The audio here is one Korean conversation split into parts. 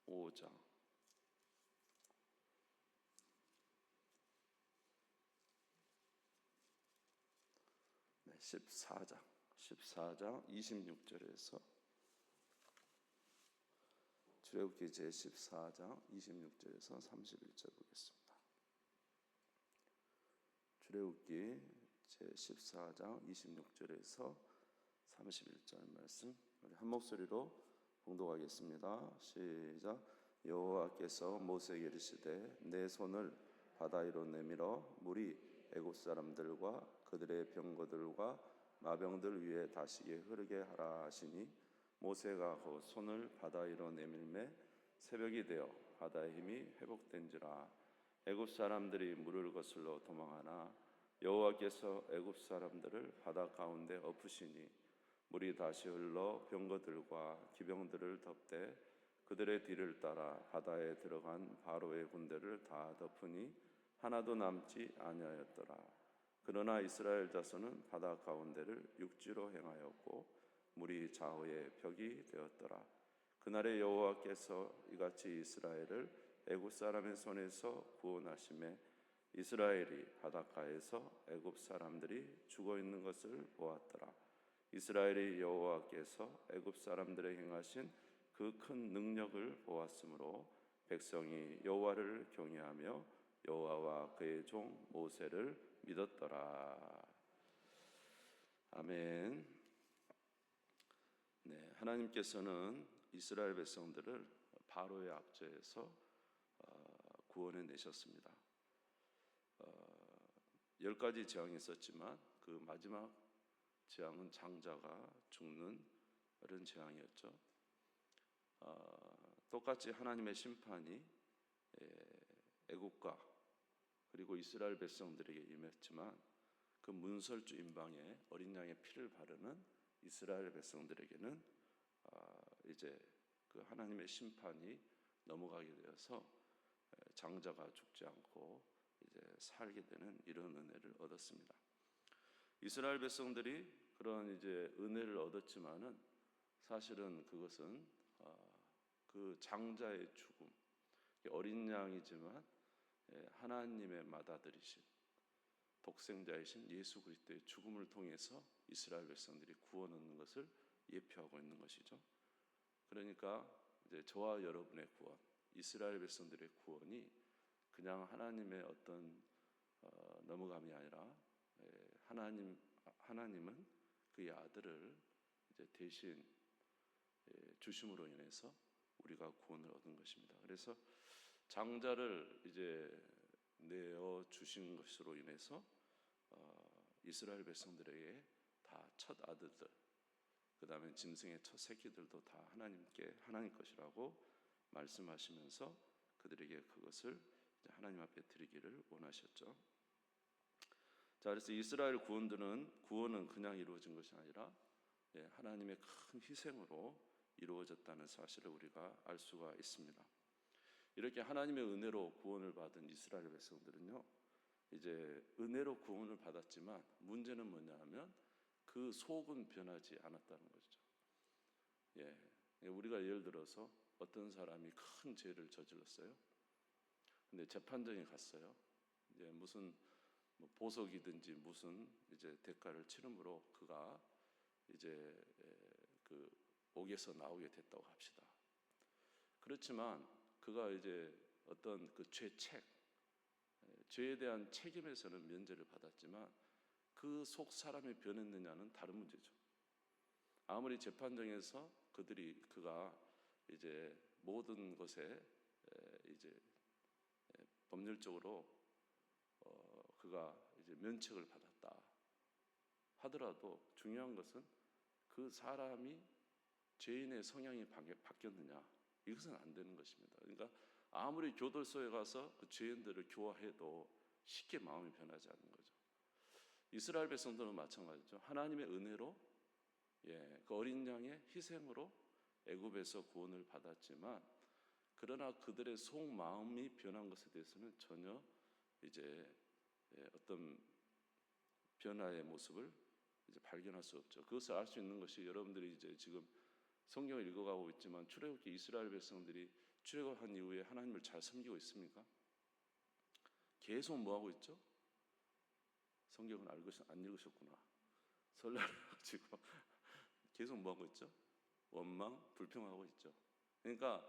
5장, 14장 26절에서 출애굽기 제14장 26절에서 31절 보겠습니다. 출애굽기 제14장 26절에서 31절 말씀 우리 한 목소리로 봉독하겠습니다. 시작. 여호와께서 모세에게 이르시되 내 손을 바다 위로 내밀어 물이 애굽 사람들과 그들의 병거들과 마병들 위에 다시게 흐르게 하라 하시니 모세가 그 손을 바다 위로 내밀매 새벽이 되어 바다의 힘이 회복된지라. 애굽 사람들이 물을 거슬러 도망하나 여호와께서 애굽 사람들을 바다 가운데 엎으시니 물이 다시 흘러 병거들과 기병들을 덮되 그들의 뒤를 따라 바다에 들어간 바로의 군대를 다 덮으니 하나도 남지 아니하였더라. 그러나 이스라엘 자손은 바다 가운데를 육지로 행하였고 물이 좌우에 벽이 되었더라. 그날에 여호와께서 이같이 이스라엘을 애굽 사람의 손에서 구원하시매 이스라엘이 바닷가에서 애굽 사람들이 죽어 있는 것을 보았더라. 이스라엘이 여호와께서 애굽 사람들에 행하신 그 큰 능력을 보았으므로 백성이 여호와를 경외하며 여호와와 그의 종 모세를 믿었더라. 아멘. 네, 하나님께서는 이스라엘 백성들을 바로의 압제에서 구원해 내셨습니다. 10가지 재앙이 있었지만 그 마지막 재앙은 장자가 죽는 그런 재앙이었죠. 똑같이 하나님의 심판이 애국과 그리고 이스라엘 백성들에게 임했지만 그 문설주 임방에 어린 양의 피를 바르는 이스라엘 백성들에게는 이제 그 하나님의 심판이 넘어가게 되어서 장자가 죽지 않고 이제 살게 되는 이런 은혜를 얻었습니다. 이스라엘 백성들이 그런 이제 은혜를 얻었지만은 사실은 그것은 그 장자의 죽음, 어린 양이지만 하나님의 맏아들이신 독생자이신 예수 그리스도의 죽음을 통해서 이스라엘 백성들이 구원 얻는 것을 예표하고 있는 것이죠. 그러니까 이제 저와 여러분의 구원, 이스라엘 백성들의 구원이 그냥 하나님의 어떤 넘어감이 아니라 하나님은 그의 아들을 이제 대신 주심으로 인해서 우리가 구원을 얻은 것입니다. 그래서 장자를 이제 내어 주신 것으로 인해서 이스라엘 백성들에게 다 첫 아들들, 그 다음에 짐승의 첫 새끼들도 다 하나님 것이라고 말씀하시면서 그들에게 그것을 하나님 앞에 드리기를 원하셨죠. 자, 그래서 이스라엘 구원은 그냥 이루어진 것이 아니라 하나님의 큰 희생으로 이루어졌다는 사실을 우리가 알 수가 있습니다. 이렇게 하나님의 은혜로 구원을 받은 이스라엘 백성들은요, 이제 은혜로 구원을 받았지만 문제는 뭐냐 하면 그 속은 변하지 않았다는 것이죠. 우리가 예를 들어서 어떤 사람이 큰 죄를 저질렀어요. 근데 재판정에 갔어요. 이제 무슨 보석이든지 무슨 이제 대가를 치름으로 그가 이제 그 옥에서 나오게 됐다고 합시다. 그렇지만 그가 이제 어떤 그 죄에 대한 책임에서는 면제를 받았지만 그 속 사람이 변했느냐는 다른 문제죠. 아무리 재판정에서 그가 이제 모든 것에 이제 법률적으로 그가 이제 면책을 받았다 하더라도 중요한 것은 그 사람이 죄인의 성향이 바뀌었느냐, 이것은 안 되는 것입니다. 그러니까 아무리 교도소에 가서 그 죄인들을 교화해도 쉽게 마음이 변하지 않는 거죠. 이스라엘 백성들은 마찬가지죠. 하나님의 은혜로 그 어린 양의 희생으로 애굽에서 구원을 받았지만 그러나 그들의 속마음이 변한 것에 대해서는 전혀 이제 어떤 변화의 모습을 이제 발견할 수 없죠. 그것을 알 수 있는 것이 여러분들이 이제 지금 성경을 읽어가고 있지만 출애굽기 이스라엘 백성들이 출애굽한 이후에 하나님을 잘 섬기고 있습니까? 계속 뭐 하고 있죠? 성경은 안 읽으셨구나. 설날을 가지고 계속 뭐 하고 있죠? 원망, 불평하고 있죠. 그러니까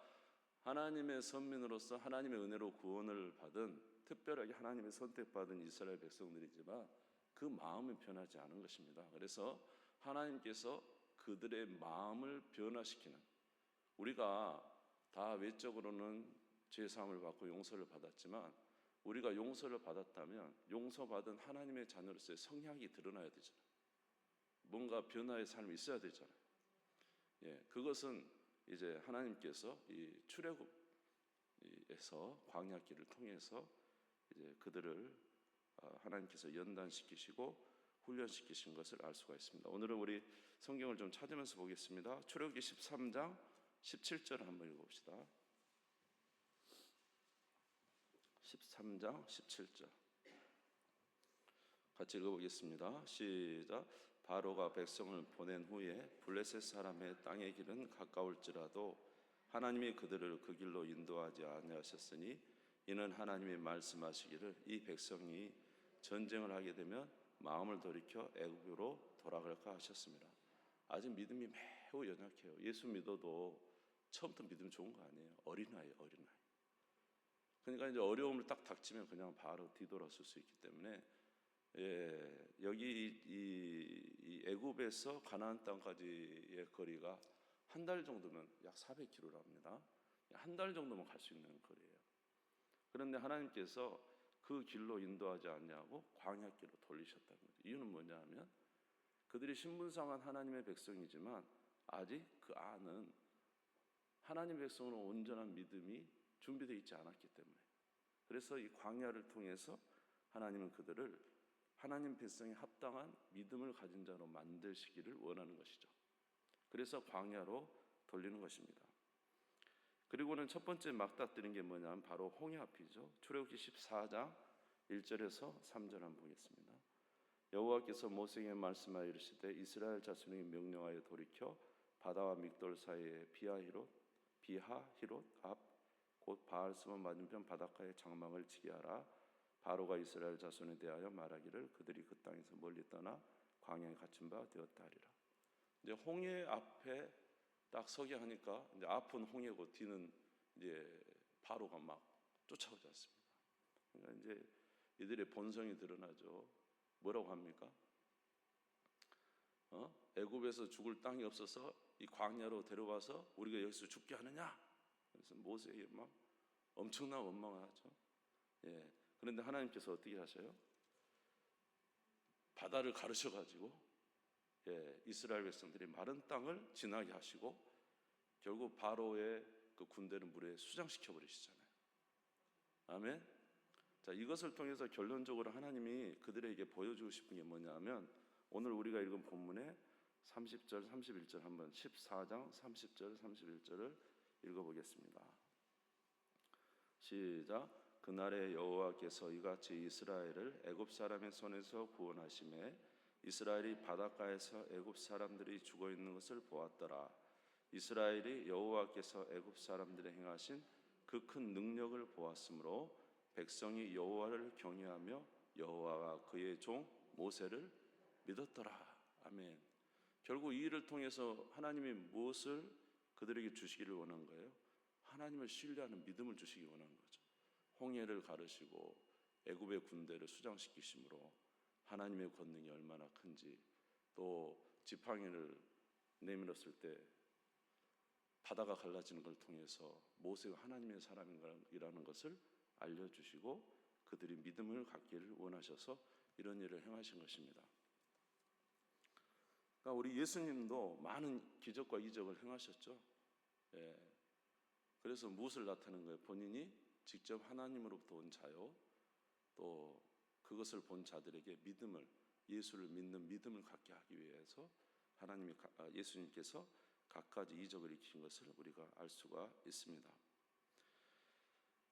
하나님의 선민으로서 하나님의 은혜로 구원을 받은, 특별하게 하나님의 선택받은 이스라엘 백성들이지만 그 마음은 변하지 않은 것입니다. 그래서 하나님께서 그들의 마음을 변화시키는, 우리가 다 외적으로는 죄사함을 받고 용서를 받았지만 우리가 용서를 받았다면 용서받은 하나님의 자녀로서의 성향이 드러나야 되잖아요. 뭔가 변화의 삶이 있어야 되잖아요. 그것은 이제 하나님께서 이 출애굽에서 광야길을 통해서 이제 그들을 하나님께서 연단시키시고 훈련시키신 것을 알 수가 있습니다. 오늘은 우리 성경을 좀 찾으면서 보겠습니다. 출애굽기 13장 17절을 한번 읽어봅시다. 13장 17절 같이 읽어보겠습니다. 시작. 바로가 백성을 보낸 후에 블레셋 사람의 땅의 길은 가까울지라도 하나님이 그들을 그 길로 인도하지 아니하셨으니 이는 하나님이 말씀하시기를 이 백성이 전쟁을 하게 되면 마음을 돌이켜 애굽으로 돌아갈까 하셨습니다. 아직 믿음이 매우 연약해요. 예수 믿어도 처음부터 믿음 좋은 거 아니에요. 어린아이. 그러니까 이제 어려움을 딱 닥치면 그냥 바로 뒤돌아설 수 있기 때문에 여기 이 애굽에서 가나안 땅까지의 거리가 한 달 정도면 약 400km랍니다. 한 달 정도면 갈 수 있는 거리예요. 그런데 하나님께서 그 길로 인도하지 않냐고 광야길로 돌리셨다는 거죠. 이유는 뭐냐 하면 그들이 신분상은 하나님의 백성이지만 아직 그 안은 하나님의 백성으로 온전한 믿음이 준비되어 있지 않았기 때문에, 그래서 이 광야를 통해서 하나님은 그들을 하나님 백성에 합당한 믿음을 가진 자로 만드시기를 원하는 것이죠. 그래서 광야로 돌리는 것입니다. 그리고는 첫 번째 맞닥뜨린 게 뭐냐면 바로 홍해 앞이죠. 출애굽기 14장 1절에서 3절 한번 보겠습니다. 여호와께서 모세에게 말씀하여 이르시되 이스라엘 자손에게 명령하여 돌이켜 바다와 믹돌 사이에 비하히롯 앞 곧 바알스몬 맞은편 바닷가에 장막을 치게 하라. 바로가 이스라엘 자손에 대하여 말하기를 그들이 그 땅에서 멀리 떠나 광야에 갇힌 바 되었다 하리라. 이제 홍해 앞에 딱 서게 하니까 이제 앞은 홍해고 뒤는 이제 바로가 막 쫓아오지 않습니다. 그러니까 이제 이들의 본성이 드러나죠. 뭐라고 합니까? 애굽에서 죽을 땅이 없어서 이 광야로 데려와서 우리가 여기서 죽게 하느냐? 그래서 모세에게 막 엄청난 원망을 하죠. 그런데 하나님께서 어떻게 하셔요? 바다를 가르셔가지고 이스라엘 백성들이 마른 땅을 지나게 하시고 결국 바로의 그 군대를 물에 수장시켜 버리시잖아요. 아멘. 자, 이것을 통해서 결론적으로 하나님이 그들에게 보여주고 싶은 게 뭐냐면 오늘 우리가 읽은 본문의 30절, 31절 한번 14장 30절, 31절을 읽어보겠습니다. 시작. 그날에 여호와께서 이같이 이스라엘을 애굽 사람의 손에서 구원하시매 이스라엘이 바닷가에서 애굽 사람들이 죽어 있는 것을 보았더라. 이스라엘이 여호와께서 애굽 사람들의 행하신 그 큰 능력을 보았으므로 백성이 여호와를 경외하며 여호와가 그의 종 모세를 믿었더라. 아멘. 결국 이 일을 통해서 하나님이 무엇을 그들에게 주시기를 원한 거예요? 하나님을 신뢰하는 믿음을 주시기 원한 거죠. 홍해를 가르시고 애굽의 군대를 수장시키심으로 하나님의 권능이 얼마나 큰지, 또 지팡이를 내밀었을 때 바다가 갈라지는 걸 통해서 모세가 하나님의 사람이라는 것을 알려주시고 그들이 믿음을 갖기를 원하셔서 이런 일을 행하신 것입니다. 그러니까 우리 예수님도 많은 기적과 이적을 행하셨죠. 그래서 무엇을 나타낸 거예요? 본인이 직접 하나님으로부터 온 자요, 또 그것을 본 자들에게 믿음을, 예수를 믿는 믿음을 갖게 하기 위해서 예수님께서 갖가지 이적을 일으킨 것을 우리가 알 수가 있습니다.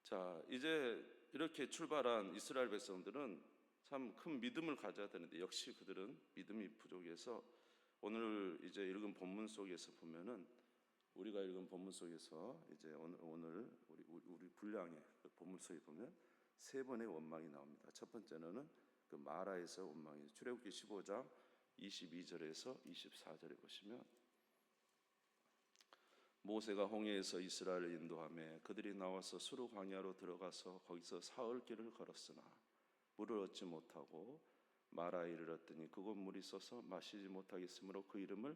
자, 이제 이렇게 출발한 이스라엘 백성들은 참 큰 믿음을 가져야 되는데 역시 그들은 믿음이 부족해서 오늘 이제 읽은 본문 속에서 보면은 우리가 읽은 본문 속에서 이제 오늘 우리 분량의 그 본문 속에 보면 세 번의 원망이 나옵니다. 첫 번째는 그 마라에서 원망이 출애굽기 15장 22절에서 24절에 보시면 모세가 홍해에서 이스라엘을 인도하며 그들이 나와서 수르 광야로 들어가서 거기서 사흘 길을 걸었으나 물을 얻지 못하고 마라에 이르렀더니 그곳 물이 썩어서 마시지 못하겠으므로 그 이름을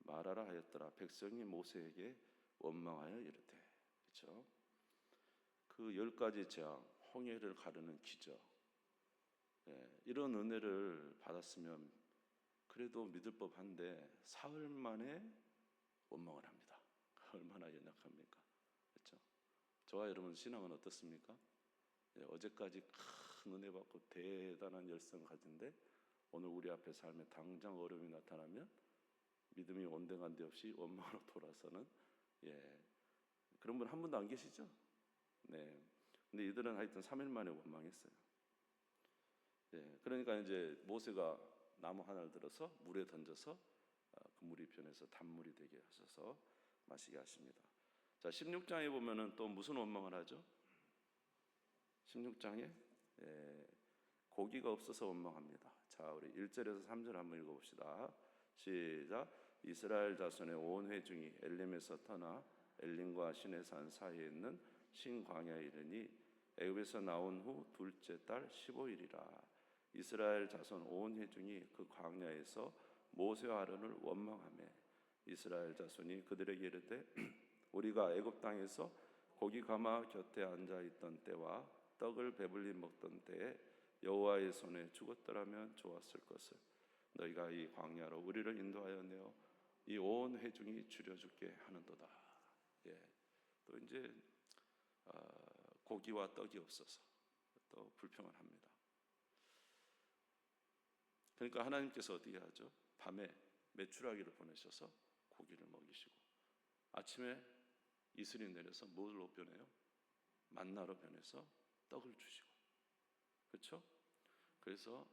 마라라 하였더라. 백성이 모세에게 원망하여 이르되, 그렇죠? 그 10가지 재앙, 홍해를 가르는 기적, 이런 은혜를 받았으면 그래도 믿을 법한데 사흘 만에 원망을 합니다. 얼마나 연약합니까? 그렇죠? 저와 여러분 신앙은 어떻습니까? 어제까지 큰 은혜 받고 대단한 열성 가진데 오늘 우리 앞에 삶에 당장 어려움이 나타나면 믿음이 온데간데 없이 원망으로 돌아서는 그런 분 한 분도 안 계시죠? 네. 근데 이들은 하여튼 3일 만에 원망했어요. 그러니까 이제 모세가 나무 하나를 들어서 물에 던져서 그 물이 변해서 단물이 되게 하셔서 마시게 하십니다. 자, 16장에 보면은 또 무슨 원망을 하죠? 16장에 고기가 없어서 원망합니다. 자, 우리 1절에서 3절 한번 읽어봅시다. 시작. 이스라엘 자손의 온 회중이 엘림에서 떠나 엘림과 시내산 사이에 있는 신광야에 이르니 애굽에서 나온 후 둘째 달 15일이라. 이스라엘 자손 온 회중이 그 광야에서 모세와 아론을 원망하며 이스라엘 자손이 그들에게 이르되 우리가 애굽 땅에서 고기 가마 곁에 앉아 있던 때와 떡을 배불리 먹던 때에 여호와의 손에 죽었더라면 좋았을 것을 너희가 이 광야로 우리를 인도하여 내어 이 온 회중이 줄여 죽게 하는도다. 또 이제 고기와 떡이 없어서 또 불평을 합니다. 그러니까 하나님께서 어떻게 하죠? 밤에 메추라기를 보내셔서 고기를 먹이시고 아침에 이슬이 내려서 뭘로 변해요? 만나로 변해서 떡을 주시고, 그렇죠? 그래서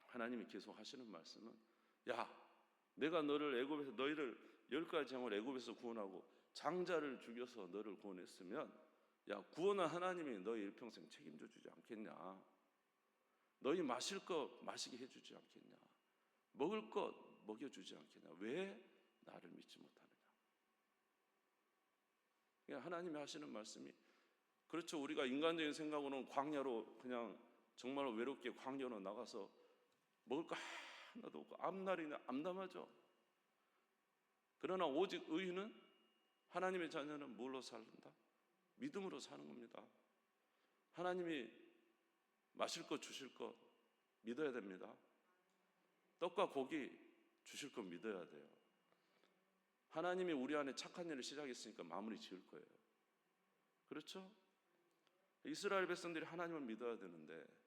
하나님이 계속 하시는 말씀은 야, 내가 너를 애굽에서 너희를 10가지 재앙을 애굽에서 구원하고 장자를 죽여서 너를 구원했으면 야, 구원한 하나님이 너희 일평생 책임져 주지 않겠냐? 너희 마실 것 마시게 해주지 않겠냐? 먹을 것 먹여주지 않겠냐? 왜 나를 믿지 못하느냐? 하나님이 하시는 말씀이 그렇죠. 우리가 인간적인 생각으로는 광야로 그냥 정말 외롭게 광야로 나가서 먹을 거 하나도 없고 앞날이나 암담하죠. 그러나 오직 의인은 하나님의 자녀는 뭘로 살는다? 믿음으로 사는 겁니다. 하나님이 마실 것 주실 것 믿어야 됩니다. 떡과 고기 주실 것 믿어야 돼요. 하나님이 우리 안에 착한 일을 시작했으니까 마무리 지을 거예요. 그렇죠? 이스라엘 백성들이 하나님을 믿어야 되는데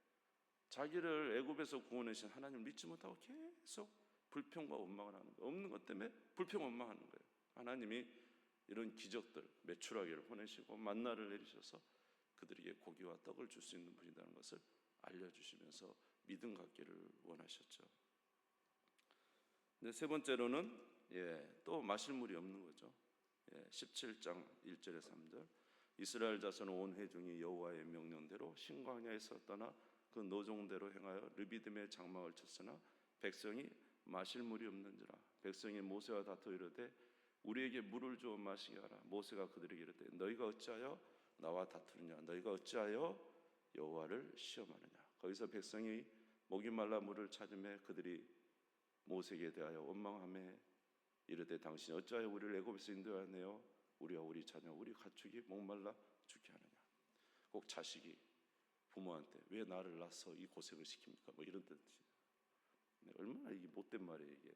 자기를 애굽에서 구원하신 하나님을 믿지 못하고 계속 불평과 원망을 하는 거예요. 없는 것 때문에 불평 원망하는 거예요. 하나님이 이런 기적들, 메추라기를 보내시고 만나를 내리셔서 그들에게 고기와 떡을 줄 수 있는 분이라는 것을 알려주시면서 믿음 갖기를 원하셨죠. 근데 세 번째로는 또 마실 물이 없는 거죠. 17장 1절에 3절 이스라엘 자손 온 회중이 여호와의 명령대로 신광야에서 떠나 그 노종대로 행하여 르비딤의 장막을 쳤으나 백성이 마실 물이 없는지라. 백성이 모세와 다투어 이르되 우리에게 물을 주어 마시게 하라. 모세가 그들에게 이르되 너희가 어찌하여 나와 다투느냐? 너희가 어찌하여 여호와를 시험하느냐? 거기서 백성이 목이 말라 물을 찾으며 그들이 모세에게 대하여 원망하며 이르되 당신이 어찌하여 우리를 애굽에서 인도하여 우리와 우리 자녀 우리 가축이 목말라 죽게 하느냐? 꼭 자식이 부모한테 왜 나를 낳아서 이 고생을 시킵니까? 뭐 이런 뜻이에요. 얼마나 이게 못된 말이에요 이게.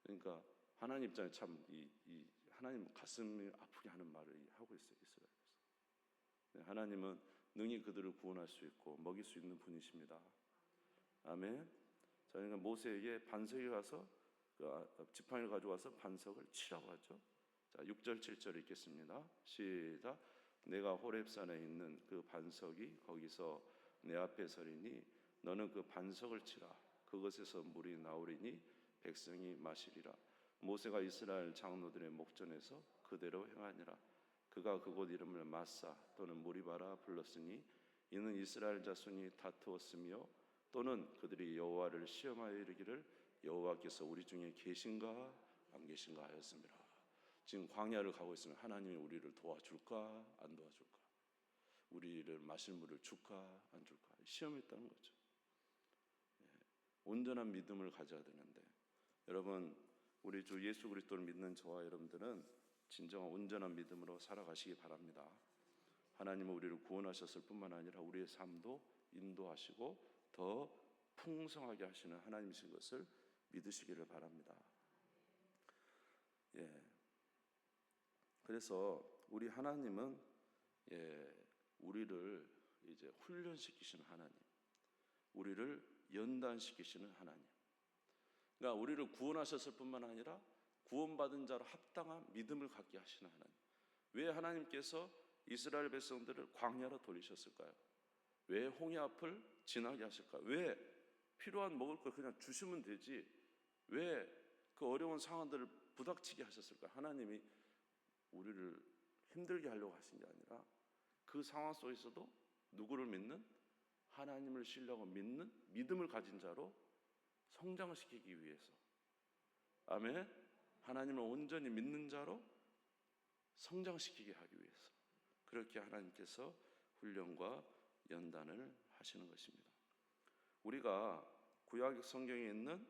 그러니까 하나님 입장에 참 이 하나님 가슴이 아프게 하는 말을 하고 있어요 이스라엘에서. 하나님은 능히 그들을 구원할 수 있고 먹일 수 있는 분이십니다. 아멘. 저희가 모세에게 반석에 가서 지팡이를 가져와서 반석을 치라고 하죠. 자, 6절 7절 읽겠습니다. 시작. 내가 호렙산에 있는 그 반석이 거기서 내 앞에 서리니 너는 그 반석을 치라. 그것에서 물이 나오리니 백성이 마시리라. 모세가 이스라엘 장로들의 목전에서 그대로 행하니라. 그가 그곳 이름을 마사 또는 무리바라 불렀으니 이는 이스라엘 자손이 다투었으며 또는 그들이 여호와를 시험하여 이르기를 여호와께서 우리 중에 계신가 안 계신가 하였습니다. 지금 광야를 가고 있으면 하나님이 우리를 도와줄까 안 도와줄까, 우리를 마실 물을 줄까 안 줄까 시험했다는 거죠. 온전한 믿음을 가져야 되는데, 여러분 우리 주 예수 그리스도를 믿는 저와 여러분들은 진정한 온전한 믿음으로 살아가시기 바랍니다. 하나님은 우리를 구원하셨을 뿐만 아니라 우리의 삶도 인도하시고 더 풍성하게 하시는 하나님이신 것을 믿으시기를 바랍니다. 그래서 우리 하나님은 우리를 이제 훈련시키시는 하나님, 우리를 연단시키시는 하나님. 그러니까 우리를 구원하셨을 뿐만 아니라 구원받은 자로 합당한 믿음을 갖게 하시는 하나님. 왜 하나님께서 이스라엘 백성들을 광야로 돌리셨을까요? 왜 홍해 앞을 지나게 하실까요? 왜 필요한 먹을 걸 그냥 주시면 되지 왜 그 어려운 상황들을 부닥치게 하셨을까요? 하나님이 우리를 힘들게 하려고 하신 게 아니라 그 상황 속에서도 누구를 믿는? 하나님을 신뢰하고 믿는 믿음을 가진 자로 성장시키기 위해서. 아멘. 하나님을 온전히 믿는 자로 성장시키게 하기 위해서 그렇게 하나님께서 훈련과 연단을 하시는 것입니다. 우리가 구약 성경에 있는,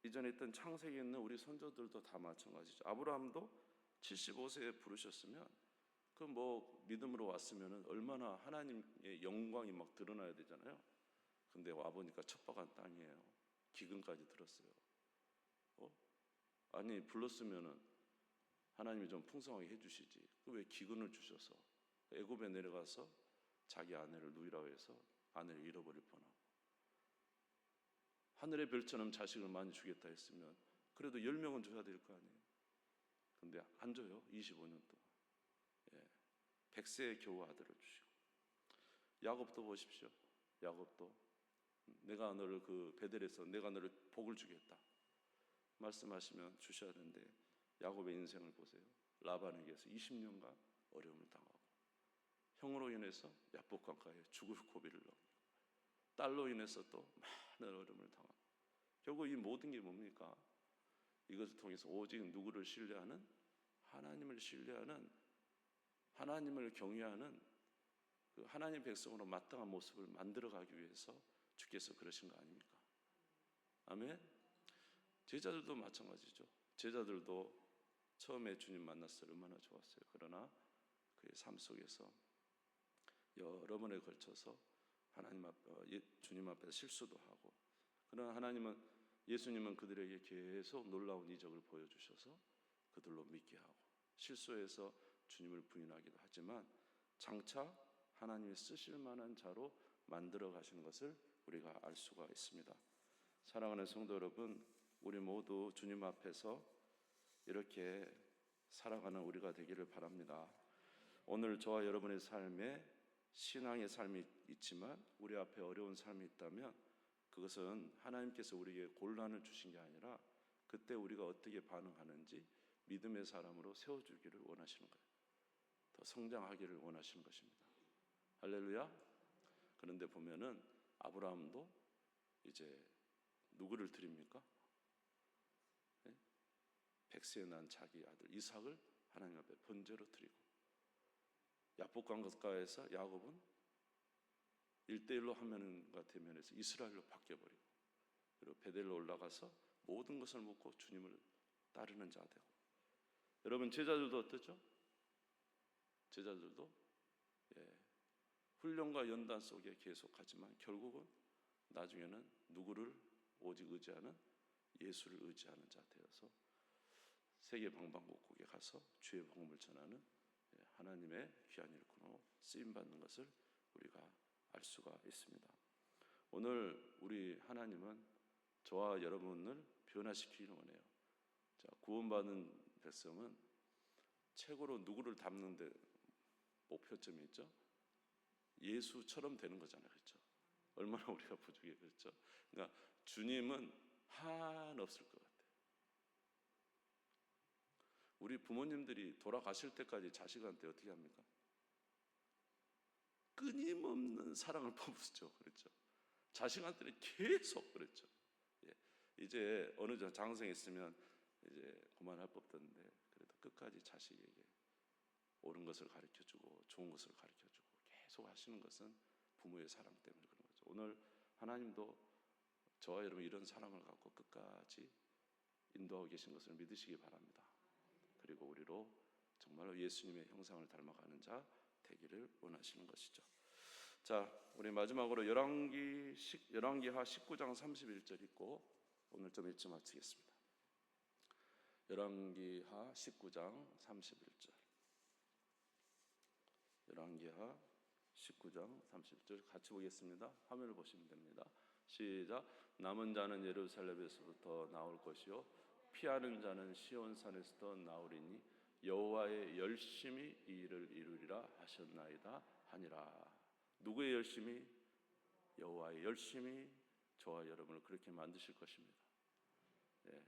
이전에 있던 창세기에 있는 우리 선조들도 다 마찬가지죠. 아브라함도 75세에 부르셨으면 그 믿음으로 왔으면 얼마나 하나님의 영광이 막 드러나야 되잖아요. 근데 와보니까 척박한 땅이에요. 기근까지 들었어요. 아니 불렀으면 하나님이 좀 풍성하게 해주시지, 왜 기근을 주셔서 애굽에 내려가서 자기 아내를 누이라고 해서 아내를 잃어버릴 뻔하고, 하늘의 별처럼 자식을 많이 주겠다 했으면 그래도 10명은 줘야 될 거 아니에요. 근데 안 줘요. 25년 동안. 100세에 겨우 아들을 주시고. 야곱도 보십시오. 야곱도 내가 너를 그 베델에서 내가 너를 복을 주겠다 말씀하시면 주셔야 되는데, 야곱의 인생을 보세요. 라반에게서 20년간 어려움을 당하고, 형으로 인해서 야복강가에 죽을 고비를 넘기고, 딸로 인해서 또 많은 어려움을 당하고, 결국 이 모든 게 뭡니까? 이것을 통해서 오직 누구를 신뢰하는? 하나님을 신뢰하는, 하나님을 경외하는 그 하나님 백성으로 마땅한 모습을 만들어가기 위해서 주께서 그러신 거 아닙니까? 아멘. 제자들도 마찬가지죠. 제자들도 처음에 주님 만났을 때 얼마나 좋았어요. 그러나 그의 삶 속에서 여러 번에 걸쳐서 하나님 앞에, 주님 앞에서 실수도 하고, 그러나 예수님은 그들에게 계속 놀라운 이적을 보여주셔서 그들로 믿게 하고, 실수해서 주님을 부인하기도 하지만 장차 하나님이 쓰실 만한 자로 만들어 가시는 것을 우리가 알 수가 있습니다. 사랑하는 성도 여러분, 우리 모두 주님 앞에서 이렇게 살아가는 우리가 되기를 바랍니다. 오늘 저와 여러분의 삶에 신앙의 삶이 있지만 우리 앞에 어려운 삶이 있다면 그것은 하나님께서 우리에게 곤란을 주신 게 아니라 그때 우리가 어떻게 반응하는지 믿음의 사람으로 세워주기를 원하시는 거예요. 더 성장하기를 원하시는 것입니다. 할렐루야. 그런데 보면은 아브라함도 이제 누구를 드립니까? 100세에 난 자기 아들 이삭을 하나님 앞에 번제로 드리고, 야복강가에서 야곱은 1대1로 화면과 대면에서 이스라엘로 바뀌어버리고, 그리고 베델로 올라가서 모든 것을 묻고 주님을 따르는 자 되고. 여러분 제자들도 어떻죠? 제자들도 훈련과 연단 속에 계속하지만 결국은 나중에는 누구를 오직 의지하는? 예수를 의지하는 자 되어서 세계 방방곡곡에 가서 주의 복음을 전하는 하나님의 귀한 일꾼으로 쓰임받는 것을 우리가 알 수가 있습니다. 오늘 우리 하나님은 저와 여러분을 변화시키기를 원해요. 자, 구원받은 백성은 최고로 누구를 닮는 데 목표점이 있죠? 예수처럼 되는 거잖아요. 그렇죠? 얼마나 우리가 부족해. 그렇죠? 그러니까 주님은 한없을 것 같아요. 우리 부모님들이 돌아가실 때까지 자식한테 어떻게 합니까? 끊임없는 사랑을 퍼붓죠. 그렇죠? 자식한테는 계속 그랬죠. 예. 이제 어느 정도 장성했으면 이제 그만할 법던데 그래도 끝까지 자식에게 옳은 것을 가르쳐주고 좋은 것을 가르쳐주고 계속 하시는 것은 부모의 사랑 때문에 그런 거죠. 오늘 하나님도 저와 여러분 이런 사랑을 갖고 끝까지 인도하고 계신 것을 믿으시기 바랍니다. 그리고 우리로 정말로 예수님의 형상을 닮아가는 자 되기를 원하시는 것이죠. 자, 우리 마지막으로 열왕기하 19장 31절 읽고 오늘 좀 일찍 마치겠습니다. 열왕기하 19장 31절. 열왕기하 19장 31절 같이 보겠습니다. 화면을 보시면 됩니다. 시작. 남은 자는 예루살렘에서부터 나올 것이요 피하는 자는 시온산에서부터 나오리니 여호와의 열심히 이 일을 이루리라 하셨나이다 하니라. 누구의 열심히? 여호와의 열심히 저와 여러분을 그렇게 만드실 것입니다. 예.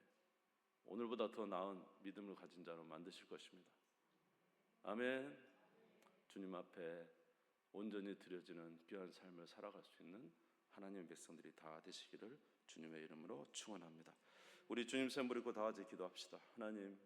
오늘보다 더 나은 믿음을 가진 자로 만드실 것입니다. 아멘. 주님 앞에 온전히 드려지는 귀한 삶을 살아갈 수 있는 하나님의 백성들이 다 되시기를 주님의 이름으로 축원합니다. 우리 주님 샘 부리고 다 같이 기도합시다. 하나님,